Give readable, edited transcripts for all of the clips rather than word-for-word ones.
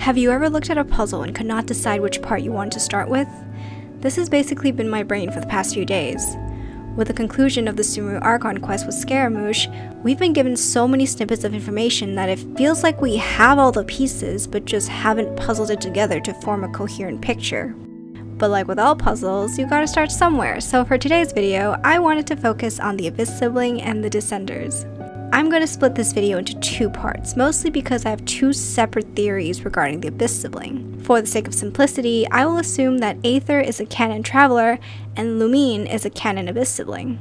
Have you ever looked at a puzzle and could not decide which part you want to start with? This has basically been my brain for the past few days. With the conclusion of the Sumeru Archon quest with Scaramouche, we've been given so many snippets of information that it feels like we have all the pieces but just haven't puzzled it together to form a coherent picture. But like with all puzzles, you gotta start somewhere, so for today's video, I wanted to focus on the Abyss Sibling and the Descenders. I'm going to split this video into two parts, mostly because I have two separate theories regarding the Abyss Sibling. For the sake of simplicity, I will assume that Aether is a canon traveler and Lumine is a canon Abyss Sibling.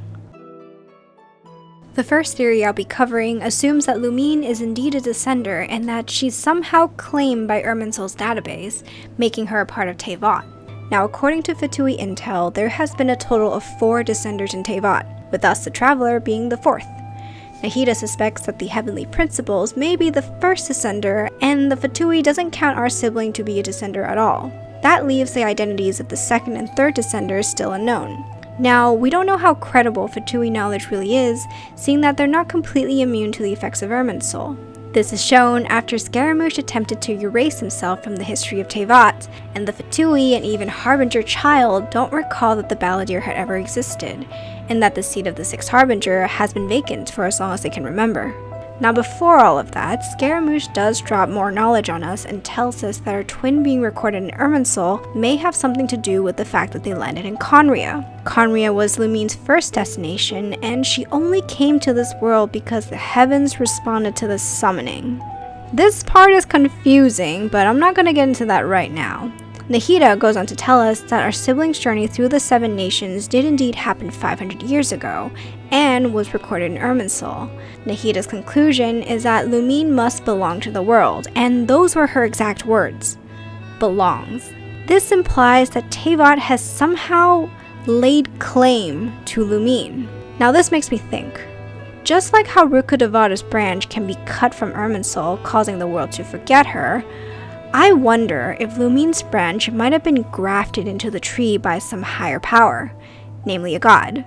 The first theory I'll be covering assumes that Lumine is indeed a Descender and that she's somehow claimed by Irminsul's database, making her a part of Tevyat. Now, according to Fatui intel, there has been a total of 4 Descenders in Tevyat, with us the Traveler being the 4th. Nahida suspects that the Heavenly Principles may be the first Descender, and the Fatui doesn't count our sibling to be a Descender at all. That leaves the identities of the 2nd and 3rd Descenders still unknown. Now, we don't know how credible Fatui knowledge really is, seeing that they're not completely immune to the effects of Irminsul. This is shown after Scaramouche attempted to erase himself from the history of Tevyat, and the Fatui and even Harbinger child don't recall that the Balladeer had ever existed, and that the seat of the 6th Harbinger has been vacant for as long as they can remember. Now before all of that, Scaramouche does drop more knowledge on us and tells us that our twin being recorded in Irminsul may have something to do with the fact that they landed in Khaenri'ah. Khaenri'ah was Lumine's first destination, and she only came to this world because the heavens responded to the summoning. This part is confusing, but I'm not going to get into that right now. Nahida goes on to tell us that our siblings' journey through the 7 nations did indeed happen 500 years ago, and was recorded in Irminsul. Nahida's conclusion is that Lumine must belong to the world, and those were her exact words. Belongs. This implies that Tevyat has somehow laid claim to Lumine. Now this makes me think. Just like how Rukkhadevada's branch can be cut from Irminsul, causing the world to forget her, I wonder if Lumine's branch might have been grafted into the tree by some higher power, namely a god.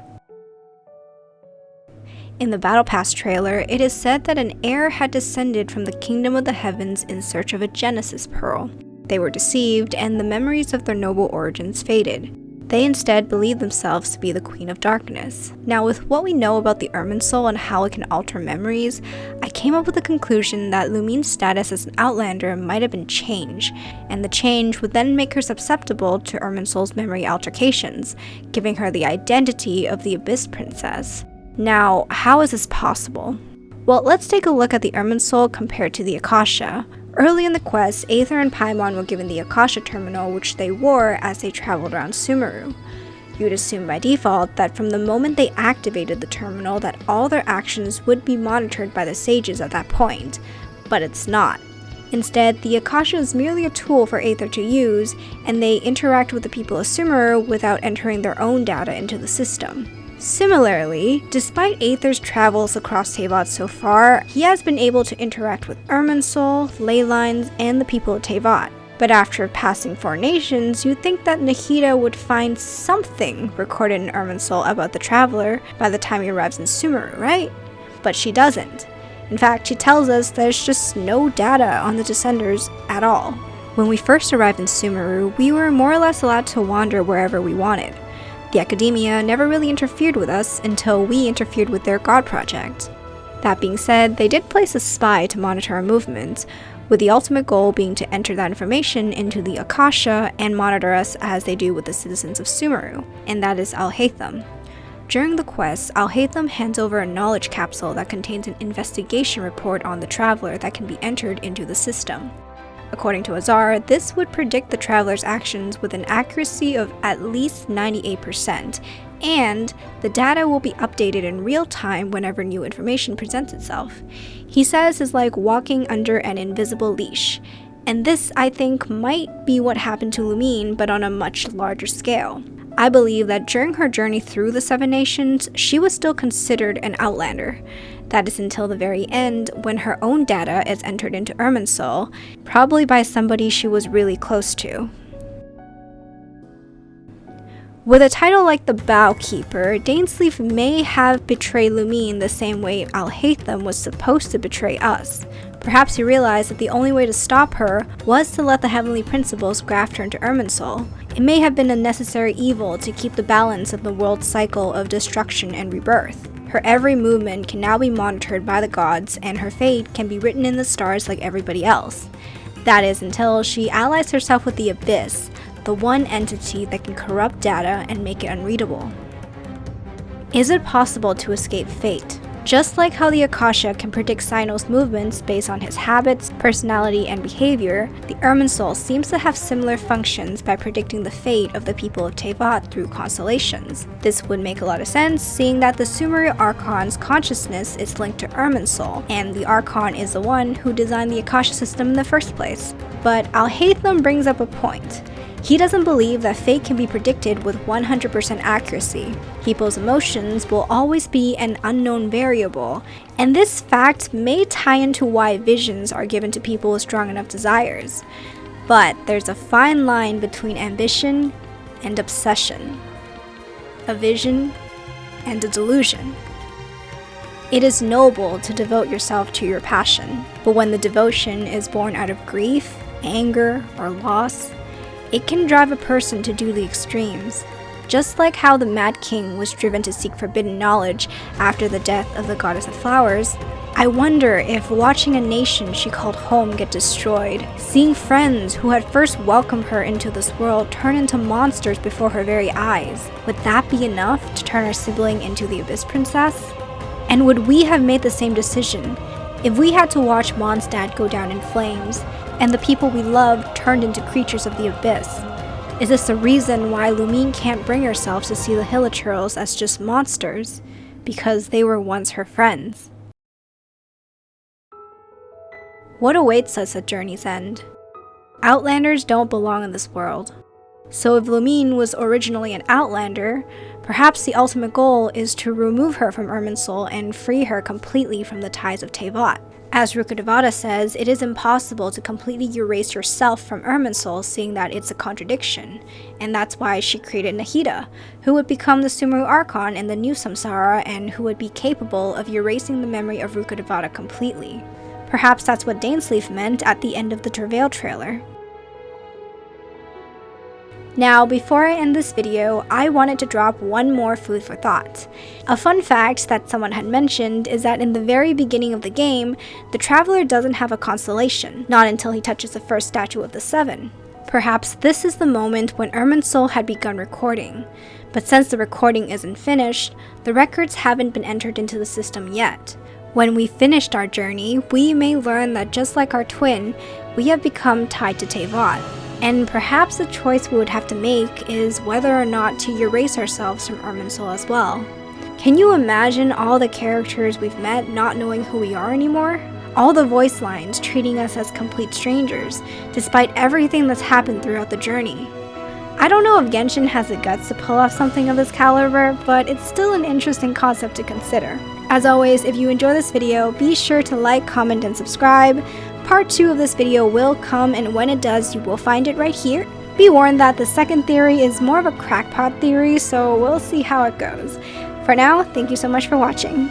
In the Battle Pass trailer, it is said that an heir had descended from the Kingdom of the Heavens in search of a Genesis Pearl. They were deceived, and the memories of their noble origins faded. They instead believed themselves to be the Queen of Darkness. Now, with what we know about the Irminsul and how it can alter memories, I came up with the conclusion that Lumine's status as an Outlander might have been changed, and the change would then make her susceptible to Irminsul's memory altercations, giving her the identity of the Abyss Princess. Now, how is this possible? Well, let's take a look at the Irminsul compared to the Akasha. Early in the quest, Aether and Paimon were given the Akasha terminal, which they wore as they traveled around Sumeru. You would assume by default that from the moment they activated the terminal that all their actions would be monitored by the sages at that point, but it's not. Instead, the Akasha is merely a tool for Aether to use, and they interact with the people of Sumeru without entering their own data into the system. Similarly, despite Aether's travels across Tevyat so far, he has been able to interact with Irminsul, Leylines, and the people of Tevyat. But after passing 4 nations, you'd think that Nahida would find something recorded in Irminsul about the Traveler by the time he arrives in Sumeru, right? But she doesn't. In fact, she tells us there's just no data on the Descenders at all. When we first arrived in Sumeru, we were more or less allowed to wander wherever we wanted. The academia never really interfered with us until we interfered with their god project. That being said, they did place a spy to monitor our movements, with the ultimate goal being to enter that information into the Akasha and monitor us as they do with the citizens of Sumeru, and that is Alhaitham. During the quest, Alhaitham hands over a knowledge capsule that contains an investigation report on the Traveler that can be entered into the system. According to Azar, this would predict the Traveler's actions with an accuracy of at least 98%, and the data will be updated in real time whenever new information presents itself. He says is like walking under an invisible leash, and this, I think, might be what happened to Lumine, but on a much larger scale. I believe that during her journey through the 7 nations, she was still considered an Outlander. That is until the very end, when her own data is entered into Irminsul, probably by somebody she was really close to. With a title like the Bowkeeper, Dainsleif may have betrayed Lumine the same way Alhaitham was supposed to betray us, Perhaps he realized that the only way to stop her was to let the heavenly principles graft her into Irminsul. It may have been a necessary evil to keep the balance of the world's cycle of destruction and rebirth. Her every movement can now be monitored by the gods, and her fate can be written in the stars like everybody else. That is, until she allies herself with the Abyss, the one entity that can corrupt data and make it unreadable. Is it possible to escape fate? Just like how the Akasha can predict Cyno's movements based on his habits, personality, and behavior, the Irminsul seems to have similar functions by predicting the fate of the people of Tevyat through constellations. This would make a lot of sense, seeing that the Sumeru Archon's consciousness is linked to Irminsul, and the Archon is the one who designed the Akasha system in the first place. But Alhaitham brings up a point. He doesn't believe that fate can be predicted with 100% accuracy. People's emotions will always be an unknown variable, and this fact may tie into why visions are given to people with strong enough desires. But there's a fine line between ambition and obsession, a vision and a delusion. It is noble to devote yourself to your passion, but when the devotion is born out of grief, anger, or loss, it can drive a person to do the extremes. Just like how the Mad King was driven to seek forbidden knowledge after the death of the goddess of flowers, I wonder if watching a nation she called home get destroyed, seeing friends who had first welcomed her into this world turn into monsters before her very eyes, would that be enough to turn our sibling into the Abyss Princess? And would we have made the same decision if we had to watch Mondstadt go down in flames, and the people we loved turned into creatures of the Abyss? Is this the reason why Lumina can't bring herself to see the Hilichurls as just monsters? Because they were once her friends. What awaits us at Journey's End? Outlanders don't belong in this world. So if Lumina was originally an Outlander, perhaps the ultimate goal is to remove her from Irminsul and free her completely from the ties of Tevyat. As Rukkhadevata says, it is impossible to completely erase yourself from Irminsul, seeing that it's a contradiction, and that's why she created Nahida, who would become the Sumeru Archon in the new Samsara and who would be capable of erasing the memory of Rukkhadevata completely. Perhaps that's what Dainsleif meant at the end of the Travail trailer. Now, before I end this video, I wanted to drop one more food for thought. A fun fact that someone had mentioned is that in the very beginning of the game, the Traveler doesn't have a constellation, not until he touches the first statue of the Seven. Perhaps this is the moment when Irminsul had begun recording, but since the recording isn't finished, the records haven't been entered into the system yet. When we finished our journey, we may learn that just like our twin, we have become tied to Tevyat. And perhaps the choice we would have to make is whether or not to erase ourselves from Irminsul as well. Can you imagine all the characters we've met not knowing who we are anymore? All the voice lines treating us as complete strangers, despite everything that's happened throughout the journey. I don't know if Genshin has the guts to pull off something of this caliber, but it's still an interesting concept to consider. As always, if you enjoy this video, be sure to like, comment, and subscribe. Part 2 of this video will come, and when it does, you will find it right here. Be warned that the second theory is more of a crackpot theory, so we'll see how it goes. For now, thank you so much for watching.